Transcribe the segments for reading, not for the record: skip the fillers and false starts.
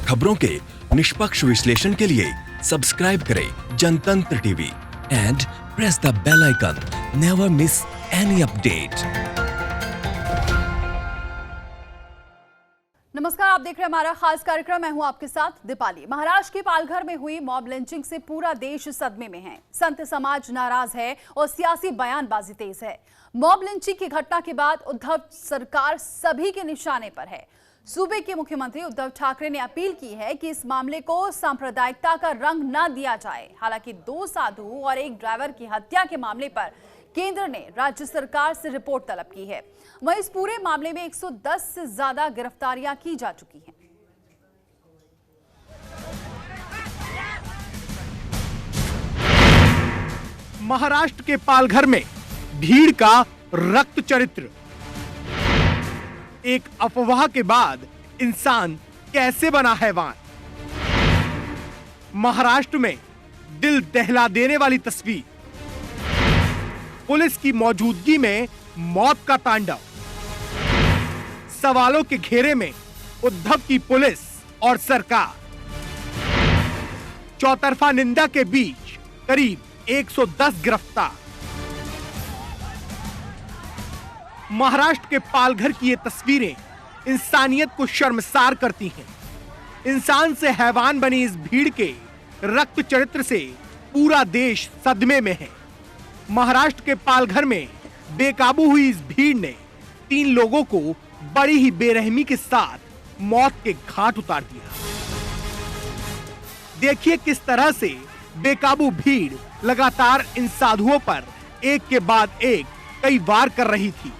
खबरों के निष्पक्ष विश्लेषण के लिए सब्सक्राइब करें Jantantra TV and press the bell icon. Never miss any update. नमस्कार, आप देख रहे हैं हमारा खास कार्यक्रम। मैं हूं आपके साथ दीपाली। महाराष्ट्र के पालघर में हुई मॉब लिंचिंग से पूरा देश सदमे में है। संत समाज नाराज है और सियासी बयानबाजी तेज है। मॉब लिंचिंग की घटना के बाद उद्धव सरकार सभी के निशाने पर है। सूबे के मुख्यमंत्री उद्धव ठाकरे ने अपील की है कि इस मामले को सांप्रदायिकता का रंग न दिया जाए। हालांकि 2 साधु और 1 ड्राइवर की हत्या के मामले पर केंद्र ने राज्य सरकार से रिपोर्ट तलब की है। वहीं इस पूरे मामले में 110 से ज्यादा गिरफ्तारियां की जा चुकी हैं। महाराष्ट्र के पालघर में भीड़ का रक्त चरित्र। एक अफवाह के बाद इंसान कैसे बना हैवान। महाराष्ट्र में दिल दहला देने वाली तस्वीर। पुलिस की मौजूदगी में मौत का तांडव। सवालों के घेरे में उद्धव की पुलिस और सरकार। चौतरफा निंदा के बीच करीब 110 गिरफ्तार। महाराष्ट्र के पालघर की ये तस्वीरें इंसानियत को शर्मसार करती हैं। इंसान से हैवान बनी इस भीड़ के रक्त चरित्र से पूरा देश सदमे में है। महाराष्ट्र के पालघर में बेकाबू हुई इस भीड़ ने 3 लोगों को बड़ी ही बेरहमी के साथ मौत के घाट उतार दिया। देखिए किस तरह से बेकाबू भीड़ लगातार इन साधुओं पर एक के बाद एक कई वार कर रही थी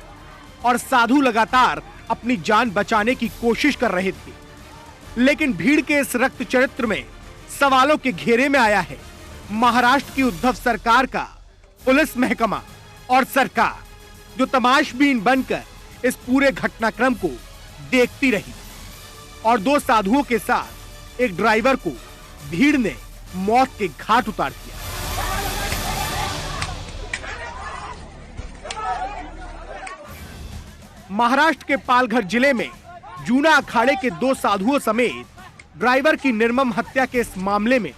और साधु लगातार अपनी जान बचाने की कोशिश कर रहे थे। लेकिन भीड़ के इस रक्त चरित्र में सवालों के घेरे में आया है महाराष्ट्र की उद्धव सरकार का पुलिस महकमा और सरकार, जो तमाशबीन बनकर इस पूरे घटनाक्रम को देखती रही और 2 साधुओं के साथ 1 ड्राइवर को भीड़ ने मौत के घाट उतार दिया। महाराष्ट्र के पालघर जिले में जूना अखाड़े के 2 साधुओं समेत ड्राइवर की निर्मम हत्या के इस मामले में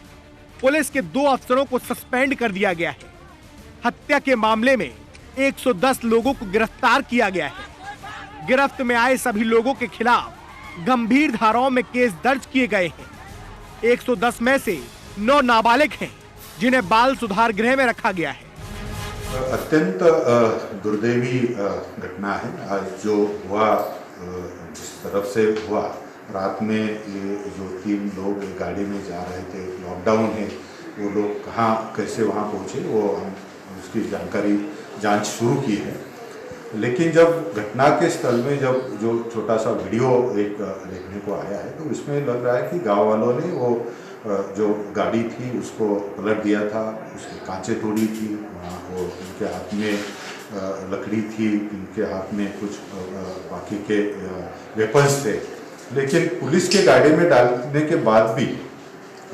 पुलिस के 2 अफसरों को सस्पेंड कर दिया गया है। हत्या के मामले में 110 लोगों को गिरफ्तार किया गया है। गिरफ्त में आए सभी लोगों के खिलाफ गंभीर धाराओं में केस दर्ज किए गए हैं। 110 में से 9 नाबालिग हैं, जिन्हें बाल सुधार गृह में रखा गया है। अत्यंत दुर्दैवी घटना है। आज जो हुआ, जिस तरफ से हुआ, रात में ये जो 3 लोग गाड़ी में जा रहे थे, लॉकडाउन है, वो लोग कहाँ कैसे वहाँ पहुँचे, वो हम उसकी जानकारी जांच शुरू की है। लेकिन जब घटना के स्थल में जब जो छोटा सा वीडियो एक देखने को आया है, तो इसमें लग रहा है कि गांव वालों ने वो जो गाड़ी थी उसको पलट दिया था, उसकी कांचें तोड़ी थी, वहाँ वो उनके हाथ में लकड़ी थी, उनके हाथ में कुछ बाकी के वेपन्स थे। लेकिन पुलिस के गाड़ी में डालने के बाद भी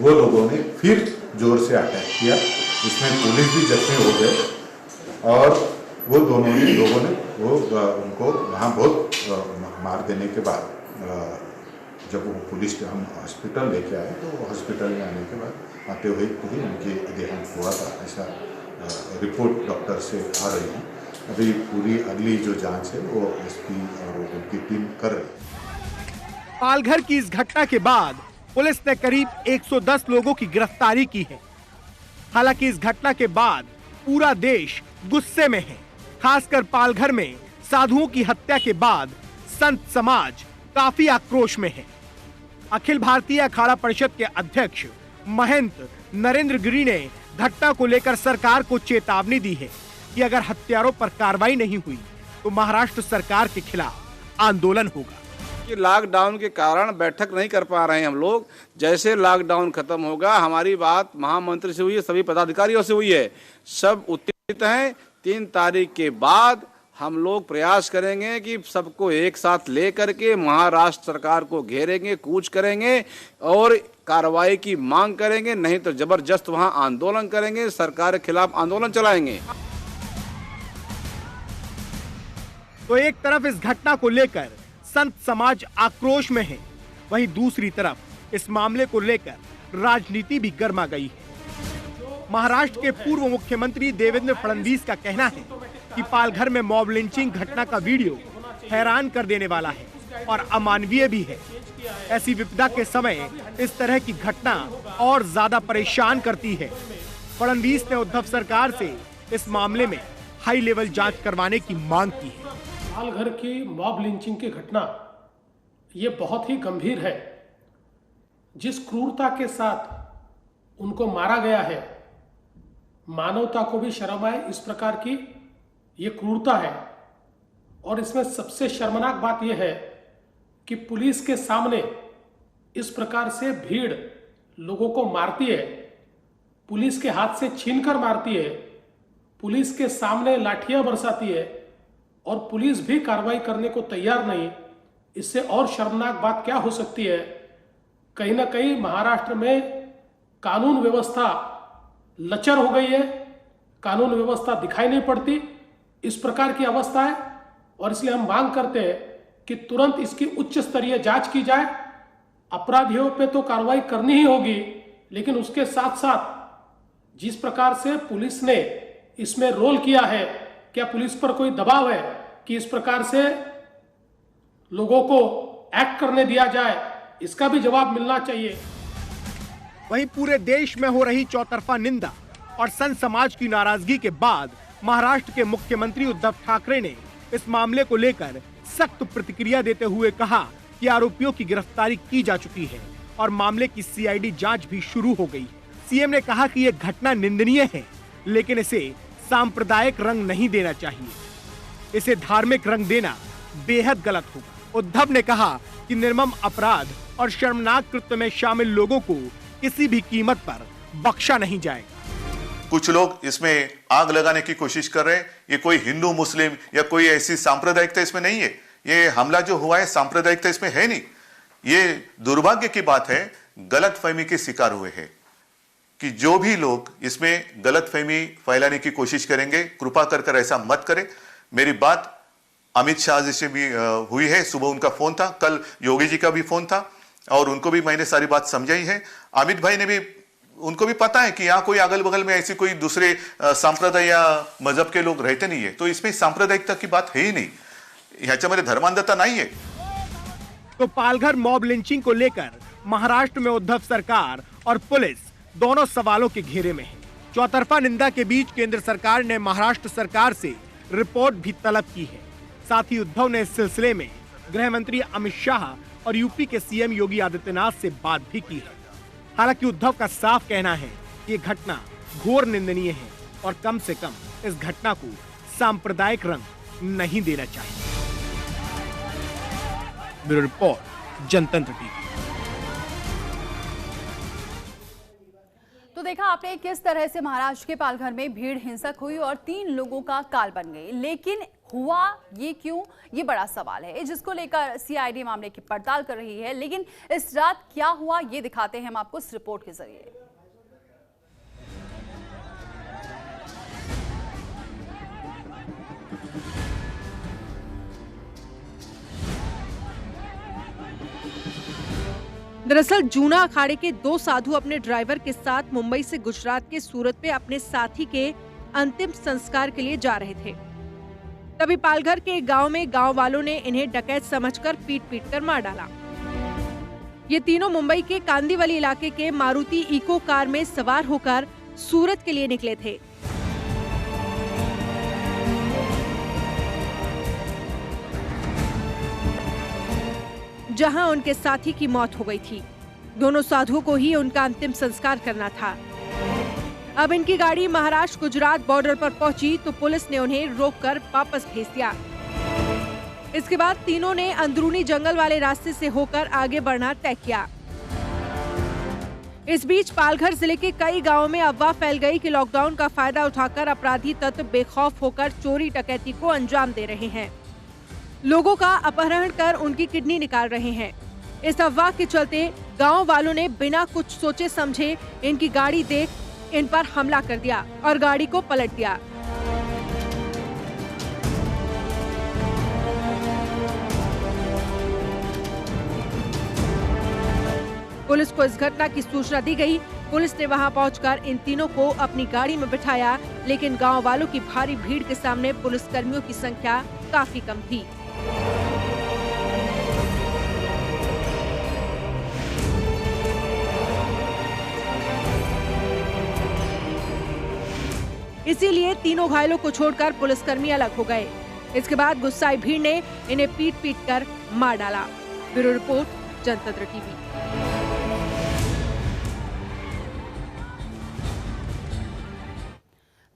वो लोगों ने फिर जोर से अटैक किया, जिसमें पुलिस भी जख्मी हो गए और वो दोनों लोगों ने वो उनको वहाँ बहुत मार देने के बाद जब वो पुलिस हम हॉस्पिटल लेके आए, तो हॉस्पिटल में आने के बाद आते हुए ही उनकी देहांत हुआ था, ऐसा रिपोर्ट डॉक्टर से आ रही है। अभी पूरी अगली जो जांच है वो एसपी और उनकी टीम कर रही है। पालघर की इस घटना के बाद पुलिस ने करीब 110 लोगों की गिरफ्तारी की है। हालांकि इस घटना के बाद पूरा देश गुस्से में है। खासकर पालघर में साधुओं की हत्या के बाद संत समाज काफी आक्रोश में है। अखिल भारतीय अखाड़ा परिषद के अध्यक्ष महंत नरेंद्र गिरी ने घटना को लेकर सरकार को चेतावनी दी है कि अगर हत्यारों पर कार्रवाई नहीं हुई तो महाराष्ट्र सरकार के खिलाफ आंदोलन होगा। कि लॉकडाउन के कारण बैठक नहीं कर पा रहे हैं हम लोग। जैसे लॉकडाउन खत्म होगा, हमारी बात महामंत्री से हुई है, सभी पदाधिकारियों से हुई है, सब उत्तेजित हैं। 3 तारीख के बाद हम लोग प्रयास करेंगे कि सबको एक साथ लेकर के महाराष्ट्र सरकार को घेरेंगे, कूच करेंगे और कार्रवाई की मांग करेंगे। नहीं तो जबरदस्त वहां आंदोलन करेंगे, सरकार के खिलाफ आंदोलन चलाएंगे। तो एक तरफ इस घटना को लेकर संत समाज आक्रोश में है, वहीं दूसरी तरफ इस मामले को लेकर राजनीति भी गर्मा गई है। महाराष्ट्र के पूर्व मुख्यमंत्री देवेंद्र फडणवीस का कहना है कि पालघर में मॉब लिंचिंग घटना का वीडियो हैरान कर देने वाला है और अमानवीय भी है। ऐसी विपदा के समय इस तरह की घटना और ज्यादा परेशान करती है। फडणवीस ने उद्धव सरकार से इस मामले में हाई लेवल जांच करवाने की मांग की है। पालघर की मॉब लिंचिंग की घटना ये बहुत ही गंभीर है। जिस क्रूरता के साथ उनको मारा गया है, मानवता को भी शर्म आए इस प्रकार की ये क्रूरता है। और इसमें सबसे शर्मनाक बात यह है कि पुलिस के सामने इस प्रकार से भीड़ लोगों को मारती है, पुलिस के हाथ से छीनकर मारती है, पुलिस के सामने लाठियां बरसाती है और पुलिस भी कार्रवाई करने को तैयार नहीं। इससे और शर्मनाक बात क्या हो सकती है? कहीं ना कहीं महाराष्ट्र में कानून व्यवस्था लचर हो गई है, कानून व्यवस्था दिखाई नहीं पड़ती, इस प्रकार की अवस्था है। और इसलिए हम मांग करते हैं कि तुरंत इसकी उच्च स्तरीय जांच की जाए। अपराधियों पे तो कार्रवाई करनी ही होगी, लेकिन उसके साथ साथ जिस प्रकार से पुलिस ने इसमें रोल किया है, क्या पुलिस पर कोई दबाव है कि इस प्रकार से लोगों को एक्ट करने दिया जाए, इसका भी जवाब मिलना चाहिए। वहीं पूरे देश में हो रही चौतरफा निंदा और संत समाज की नाराजगी के बाद महाराष्ट्र के मुख्यमंत्री उद्धव ठाकरे ने इस मामले को लेकर सख्त प्रतिक्रिया देते हुए कहा कि आरोपियों की गिरफ्तारी की जा चुकी है और मामले की सीआईडी जांच भी शुरू हो गई। सीएम ने कहा कि यह घटना निंदनीय है, लेकिन इसे सांप्रदायिक रंग नहीं देना चाहिए, इसे धार्मिक रंग देना बेहद गलत होगा। उद्धव ने कहा कि निर्मम अपराध और शर्मनाक कृत्य में शामिल लोगों को किसी भी कीमत पर बख्शा नहीं जाएगा। कुछ लोग इसमें आग लगाने की कोशिश कर रहे हैं। ये कोई हिंदू मुस्लिम या कोई ऐसी सांप्रदायिकता इसमें नहीं है। ये हमला जो हुआ है सांप्रदायिकता इसमें है नहीं। ये दुर्भाग्य की बात है, गलतफहमी के शिकार हुए हैं कि जो भी लोग इसमें गलतफहमी फैलाने की कोशिश करेंगे, कृपा कर ऐसा मत करें। मेरी बात अमित शाह जी से भी हुई है, सुबह उनका फोन था, कल योगी जी का भी फोन था और उनको भी मैंने सारी बात समझाई है। अमित भाई ने भी, उनको भी पता है कि यहाँ कोई अगल बगल में ऐसी कोई दूसरे संप्रदाय या मजहब के लोग रहते नहीं है, तो इसमें सांप्रदायिकता की बात है ही नहीं, ह्याच्यामध्ये धर्मांधता नहीं है। तो पालघर मॉब लिंचिंग को लेकर महाराष्ट्र में उद्धव सरकार और पुलिस दोनों सवालों के घेरे में है। चौतरफा निंदा के बीच केंद्र सरकार ने महाराष्ट्र सरकार से रिपोर्ट भी तलब की है। साथ ही उद्धव ने इस सिलसिले में गृह मंत्री अमित शाह और यूपी के सीएम योगी आदित्यनाथ से बात भी की है। हालांकि उद्धव का साफ कहना है कि ये घटना घोर निंदनीय है और कम से कम इस घटना को सांप्रदायिक रंग नहीं देना चाहिए। ब्यूरो रिपोर्ट, जनतंत्र टीवी। तो देखा आपने किस तरह से महाराष्ट्र के पालघर में भीड़ हिंसक हुई और 3 लोगों का काल बन गई, लेकिन हुआ ये क्यों, ये बड़ा सवाल है जिसको लेकर सीआईडी मामले की पड़ताल कर रही है। लेकिन इस रात क्या हुआ ये दिखाते हैं हम आपको इस रिपोर्ट के जरिए। दरअसल जूना अखाड़े के 2 साधु अपने ड्राइवर के साथ मुंबई से गुजरात के सूरत पे अपने साथी के अंतिम संस्कार के लिए जा रहे थे। तभी पालघर के एक गांव में गांव वालों ने इन्हें डकैत समझकर पीट कर मार डाला। ये तीनों मुंबई के कांदीवली इलाके के मारुति इको कार में सवार होकर सूरत के लिए निकले थे। जहां उनके साथी की मौत हो गई थी। दोनों साधुओं को ही उनका अंतिम संस्कार करना था। अब इनकी गाड़ी महाराष्ट्र गुजरात बॉर्डर पर पहुंची तो पुलिस ने उन्हें रोककर वापस भेज दिया। इसके बाद तीनों ने अंदरूनी जंगल वाले रास्ते से होकर आगे बढ़ना तय किया। इस बीच पालघर जिले के कई गांवों में अफवाह फैल गई कि लॉकडाउन का फायदा उठाकर अपराधी तत्व बेखौफ होकर चोरी डकैती को अंजाम दे रहे हैं। लोगों का अपहरण कर उनकी किडनी निकाल रहे हैं। इस अफवाह के चलते गांव वालों ने बिना कुछ सोचे समझे इनकी गाड़ी देख इन पर हमला कर दिया और गाड़ी को पलट दिया। पुलिस को इस घटना की सूचना दी गई। पुलिस ने वहां पहुंचकर इन तीनों को अपनी गाड़ी में बिठाया, लेकिन गांव वालों की भारी भीड़ के सामने पुलिस कर्मियों की संख्या काफी कम थी। इसीलिए तीनों घायलों को छोड़कर पुलिसकर्मी अलग हो गए। इसके बाद गुस्साई भीड़ ने इन्हें पीट कर मार डाला। ब्यूरो रिपोर्ट, जनतंत्र टीवी।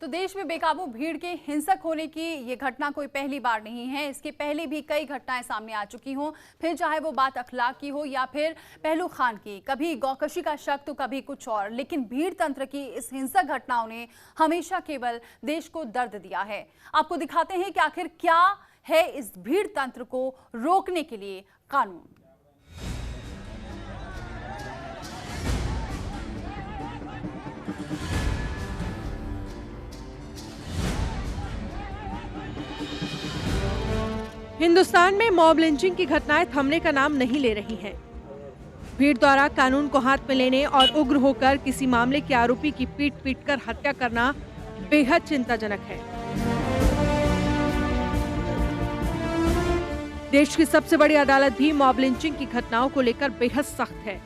तो देश में बेकाबू भीड़ के हिंसक होने की ये घटना कोई पहली बार नहीं है। इसके पहले भी कई घटनाएं सामने आ चुकी हों, फिर चाहे वो बात अखलाक की हो या फिर पहलू खान की, कभी गौकशी का शक तो कभी कुछ और। लेकिन भीड़ तंत्र की इस हिंसक घटनाओं ने हमेशा केवल देश को दर्द दिया है। आपको दिखाते हैं कि आखिर क्या है इस भीड़ तंत्र को रोकने के लिए कानून। हिंदुस्तान में मॉब लिंचिंग की घटनाएं थमने का नाम नहीं ले रही हैं। भीड़ द्वारा कानून को हाथ में लेने और उग्र होकर किसी मामले के आरोपी की पीट कर हत्या करना बेहद चिंताजनक है। देश की सबसे बड़ी अदालत भी मॉब लिंचिंग की घटनाओं को लेकर बेहद सख्त है।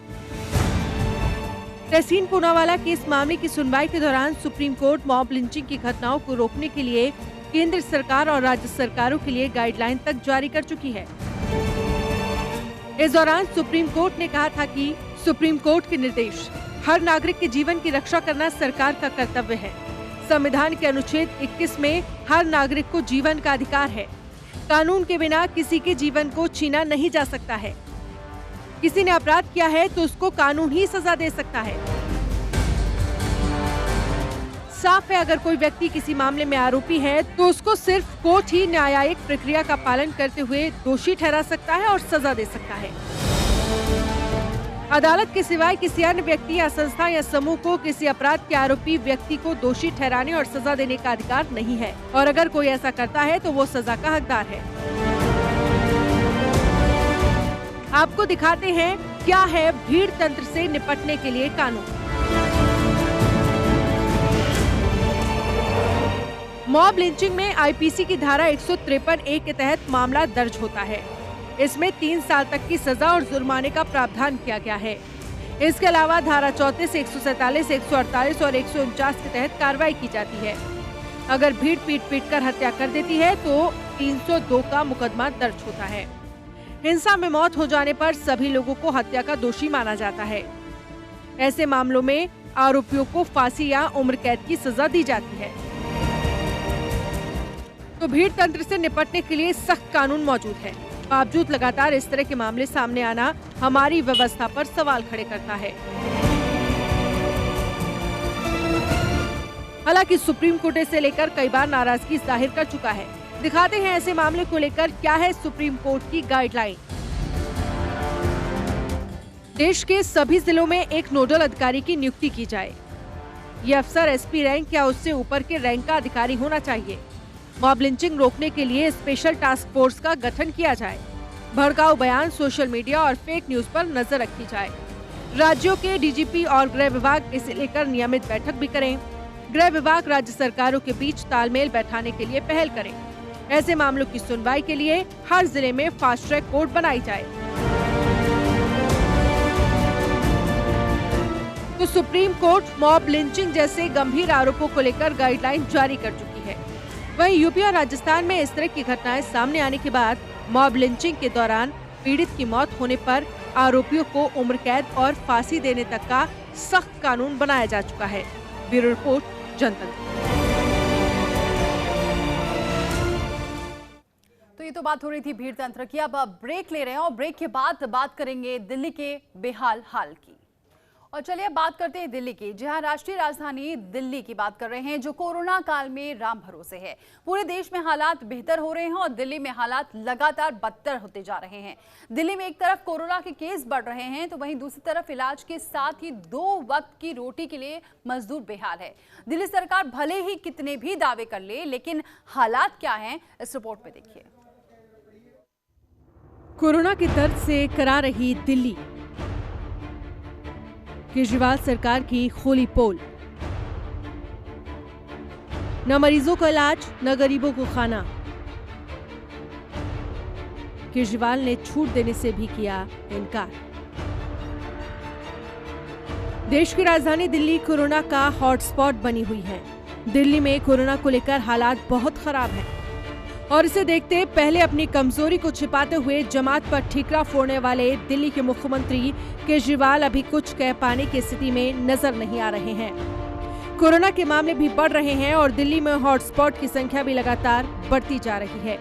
तहसीन पूनावाला के इस मामले की सुनवाई के दौरान सुप्रीम कोर्ट मॉब लिंचिंग की घटनाओं को रोकने के लिए केंद्र सरकार और राज्य सरकारों के लिए गाइडलाइन तक जारी कर चुकी है। इस दौरान सुप्रीम कोर्ट ने कहा था कि सुप्रीम कोर्ट के निर्देश, हर नागरिक के जीवन की रक्षा करना सरकार का कर्तव्य है। संविधान के अनुच्छेद 21 में हर नागरिक को जीवन का अधिकार है। कानून के बिना किसी के जीवन को छीना नहीं जा सकता है। किसी ने अपराध किया है तो उसको कानून ही सजा दे सकता है। साफ है, अगर कोई व्यक्ति किसी मामले में आरोपी है तो उसको सिर्फ कोर्ट ही न्यायिक प्रक्रिया का पालन करते हुए दोषी ठहरा सकता है और सजा दे सकता है। अदालत के सिवाय किसी अन्य व्यक्ति या संस्था या समूह को किसी अपराध के आरोपी व्यक्ति को दोषी ठहराने और सजा देने का अधिकार नहीं है, और अगर कोई ऐसा करता है तो वो सजा का हकदार है। आपको दिखाते हैं क्या है भीड़ तंत्र से निपटने के लिए कानून। मॉब लिंचिंग में आईपीसी की धारा 153A के तहत मामला दर्ज होता है। इसमें 3 साल तक की सजा और जुर्माने का प्रावधान किया गया है। इसके अलावा धारा 34, 147, 148 और 149 के तहत कार्रवाई की जाती है। अगर भीड़ पीट कर हत्या कर देती है तो 302 का मुकदमा दर्ज होता है। हिंसा में मौत हो जाने पर सभी लोगों को हत्या का दोषी माना जाता है। ऐसे मामलों में आरोपियों को फांसी या उम्र कैद की सजा दी जाती है। तो भीड़ तंत्र से निपटने के लिए सख्त कानून मौजूद है। बावजूद लगातार इस तरह के मामले सामने आना हमारी व्यवस्था पर सवाल खड़े करता है। हालांकि सुप्रीम कोर्ट इसे लेकर कई बार नाराजगी जाहिर कर चुका है। दिखाते हैं ऐसे मामले को लेकर क्या है सुप्रीम कोर्ट की गाइडलाइन। देश के सभी जिलों में एक नोडल अधिकारी की नियुक्ति की जाए। ये अफसर एसपी रैंक या उससे ऊपर के रैंक का अधिकारी होना चाहिए। मॉब लिंचिंग रोकने के लिए स्पेशल टास्क फोर्स का गठन किया जाए। भड़काऊ बयान, सोशल मीडिया और फेक न्यूज पर नजर रखी जाए। राज्यों के डीजीपी और गृह विभाग इसे लेकर नियमित बैठक भी करें। गृह विभाग राज्य सरकारों के बीच तालमेल बैठाने के लिए पहल करें। ऐसे मामलों की सुनवाई के लिए हर जिले में फास्ट ट्रैक कोर्ट बनाई जाए। तो सुप्रीम कोर्ट मॉब लिंचिंग जैसे गंभीर आरोपों को लेकर गाइडलाइन जारी कर चुकी है। वहीं यूपी और राजस्थान में इस तरह की घटनाएं सामने आने के बाद मॉब लिंचिंग के दौरान पीड़ित की मौत होने पर आरोपियों को उम्र कैद और फांसी देने तक का सख्त कानून बनाया जा चुका है। ब्यूरो रिपोर्ट, जनतंत्र। तो ये तो बात हो रही थी भीड़ तंत्र की। अब ब्रेक ले रहे हैं और ब्रेक के बाद बात करेंगे दिल्ली के बेहाल हाल की। और चलिए अब बात करते हैं दिल्ली की, जहां राष्ट्रीय राजधानी दिल्ली की बात कर रहे हैं, जो कोरोना काल में राम भरोसे है। पूरे देश में हालात बेहतर हो रहे हैं और दिल्ली में हालात लगातार बदतर होते जा रहे हैं। दिल्ली में एक तरफ कोरोना के केस बढ़ रहे हैं तो वहीं दूसरी तरफ इलाज के साथ ही 2 वक्त की रोटी के लिए मजदूर बेहाल है। दिल्ली सरकार भले ही कितने भी दावे कर ले, लेकिन हालात क्या हैं इस रिपोर्ट में देखिए। कोरोना के दर्द से करा रही दिल्ली। केजरीवाल सरकार की खोली पोल। न मरीजों का इलाज, न गरीबों को खाना। केजरीवाल ने छूट देने से भी किया इनकार। देश की राजधानी दिल्ली कोरोना का हॉटस्पॉट बनी हुई है। दिल्ली में कोरोना को लेकर हालात बहुत खराब हैं और इसे देखते पहले अपनी कमजोरी को छिपाते हुए जमात पर ठीकरा फोड़ने वाले दिल्ली के मुख्यमंत्री केजरीवाल अभी कुछ कह पाने की स्थिति में नजर नहीं आ रहे हैं। कोरोना के मामले भी बढ़ रहे हैं और दिल्ली में हॉटस्पॉट की संख्या भी लगातार बढ़ती जा रही है।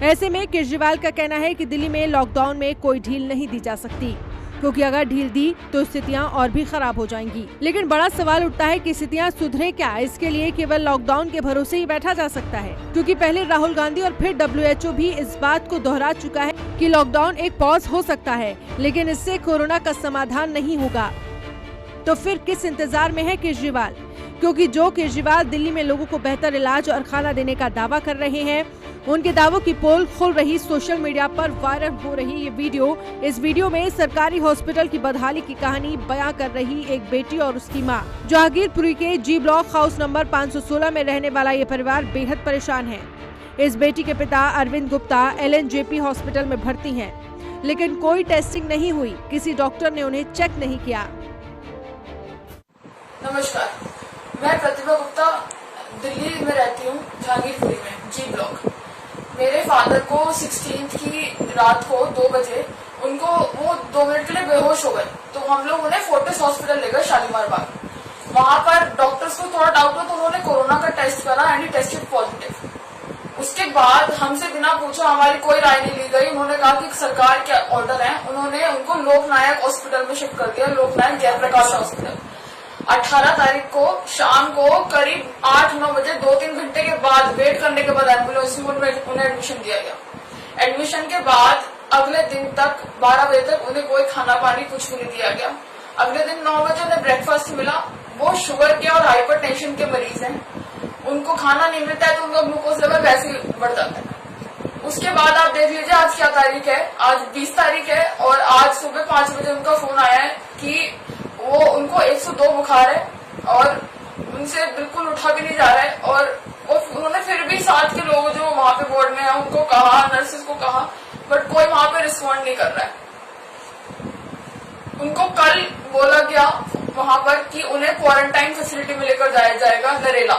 ऐसे में केजरीवाल का कहना है कि दिल्ली में लॉकडाउन में कोई ढील नहीं दी जा सकती, क्योंकि अगर ढील दी तो स्थितियां और भी खराब हो जाएंगी। लेकिन बड़ा सवाल उठता है कि स्थितियां सुधरे क्या? इसके लिए केवल लॉकडाउन के भरोसे ही बैठा जा सकता है, क्योंकि पहले राहुल गांधी और फिर WHO भी इस बात को दोहरा चुका है कि लॉकडाउन एक पॉज हो सकता है, लेकिन इससे कोरोना का समाधान नहीं होगा। तो फिर किस इंतजार में है केजरीवाल? क्योंकि जो केजरीवाल दिल्ली में लोगों को बेहतर इलाज और खाना देने का दावा कर रहे हैं, उनके दावों की पोल खुल रही सोशल मीडिया पर वायरल हो रही ये वीडियो। इस वीडियो में सरकारी हॉस्पिटल की बदहाली की कहानी बयां कर रही एक बेटी और उसकी मां। जहांगीरपुरी के जी ब्लॉक हाउस नंबर 516 में रहने वाला ये परिवार बेहद परेशान है। इस बेटी के पिता अरविंद गुप्ता LNJP हॉस्पिटल में भर्ती हैं, लेकिन कोई टेस्टिंग नहीं हुई, किसी डॉक्टर ने उन्हें चेक नहीं किया। नमस्कार, मैं प्रतिभा गुप्ता दिल्ली में रहती हूँ, जहांगीरपुरी में जी ब्लॉक। मेरे फादर को 16 की रात को 2 बजे उनको वो 2 मिनट के लिए बेहोश हो गए, तो हम लोग उन्हें फोर्टिस हॉस्पिटल ले गए शालीमार बाग। वहां पर डॉक्टर्स को थोड़ा डाउट हुआ तो उन्होंने कोरोना का टेस्ट करा एंड ही टेस्टेड पॉजिटिव। उसके बाद हमसे बिना पूछा हमारी कोई राय नहीं ली गई। उन्होंने कहा कि सरकार के ऑर्डर है, उन्होंने उनको लोकनायक हॉस्पिटल में शिफ्ट कर दिया, लोकनायक जयप्रकाश हॉस्पिटल। 18 तारीख को शाम को करीब 8-9 बजे 2-3 घंटे के बाद वेट करने के बाद एम्बुलेंस में उन्हें एडमिशन दिया गया। एडमिशन के बाद अगले दिन तक 12 बजे तक उन्हें कोई खाना पानी कुछ भी नहीं दिया गया। अगले दिन 9 बजे उन्हें ब्रेकफास्ट मिला। वो शुगर के और हाइपरटेंशन के मरीज हैं, उनको खाना नहीं मिलता है तो उनका ग्लूकोज लेवल वैसे ही बढ़ जाता है। उसके बाद आप देख लीजिए आज क्या तारीख है, आज 20 तारीख है और आज सुबह 5 बजे उनका फोन आया है कि वो उनको 102 बुखार है और उनसे बिल्कुल उठा भी नहीं जा रहा है। और उन्होंने फिर भी साथ के लोग जो वहां पे वार्ड में है उनको कहा, नर्सेस को कहा, बट कोई वहां पे रिस्पॉन्ड नहीं कर रहा है। उनको कल बोला गया वहां पर कि उन्हें क्वारंटाइन फैसिलिटी में लेकर जाया जाएगा नरेला,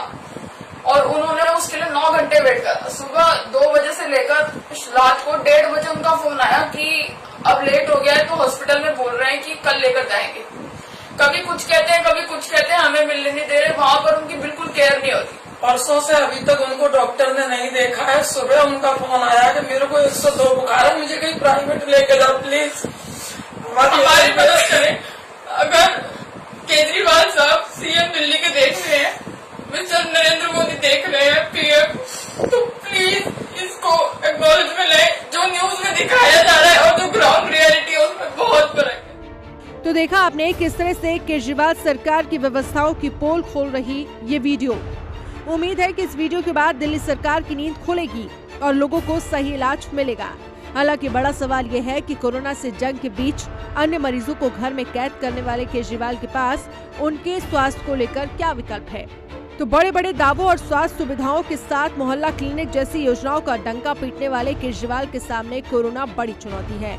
और उन्होंने उसके लिए 9 घंटे वेट करा। सुबह 2 बजे से लेकर रात को 1:30 बजे उनका फोन आया कि अब लेट हो गया है, तो हॉस्पिटल में बोल रहे हैं कि कल लेकर जाएंगे। कभी कुछ कहते हैं, कभी कुछ कहते हैं, हमें मिलने नहीं दे रहे। वहां पर उनकी बिल्कुल केयर नहीं होती। परसों से अभी तक उनको डॉक्टर ने नहीं देखा है। सुबह उनका फोन आया कि मेरे को 102 बुखार है, मुझे कहीं प्राइवेट लेके जाओ प्लीज, हमारी मदद करें। अगर केजरीवाल साहब CM दिल्ली के देख रहे हैं, मिस्टर नरेंद्र मोदी देख रहे हैं PM, तो प्लीज इसको एक्नॉलेजमेंट लें। जो न्यूज में दिखाया जा रहा है और जो ग्राउंड रियलिटी है उसमें बहुत फर्क है। तो देखा आपने किस तरह से केजरीवाल सरकार की व्यवस्थाओं की पोल खोल रही ये वीडियो। उम्मीद है कि इस वीडियो के बाद दिल्ली सरकार की नींद खुलेगी और लोगों को सही इलाज मिलेगा। हालांकि बड़ा सवाल ये है कि कोरोना से जंग के बीच अन्य मरीजों को घर में कैद करने वाले केजरीवाल के पास उनके स्वास्थ्य को लेकर क्या विकल्प है। तो बड़े बड़े दावों और स्वास्थ्य सुविधाओं के साथ मोहल्ला क्लिनिक जैसी योजनाओं का डंका पीटने वाले केजरीवाल के सामने कोरोना बड़ी चुनौती है,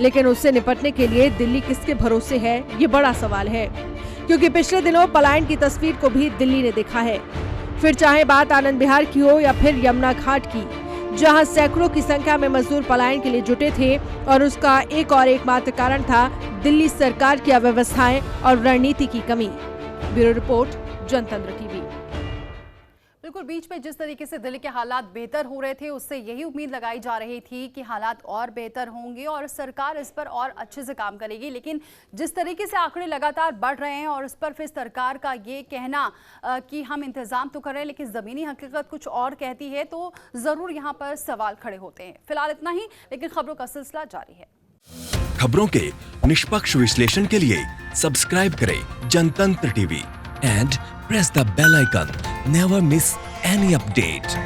लेकिन उससे निपटने के लिए दिल्ली किसके भरोसे है, ये बड़ा सवाल है। क्योंकि पिछले दिनों पलायन की तस्वीर को भी दिल्ली ने देखा है, फिर चाहे बात आनंद विहार की हो या फिर यमुना घाट की, जहां सैकड़ों की संख्या में मजदूर पलायन के लिए जुटे थे और उसका एक और एकमात्र कारण था दिल्ली सरकार की अव्यवस्थाएं और रणनीति की कमी। ब्यूरो रिपोर्ट, जनतंत्र टीवी। बिल्कुल बीच में जिस तरीके से दिल्ली के हालात बेहतर हो रहे थे, उससे यही उम्मीद लगाई जा रही थी कि हालात और बेहतर होंगे और सरकार इस पर और अच्छे से काम करेगी। लेकिन जिस तरीके से आंकड़े लगातार बढ़ रहे हैं और इस पर फिर सरकार का ये कहना कि हम इंतजाम तो कर रहे हैं लेकिन ज़मीनी हकीकत कुछ और कहती है, तो ज़रूर यहाँ पर सवाल खड़े होते हैं। फिलहाल इतना ही, लेकिन खबरों का सिलसिला जारी है। खबरों के निष्पक्ष विश्लेषण के लिए सब्सक्राइब करें Jantantra TV and press the bell icon. Never miss any update.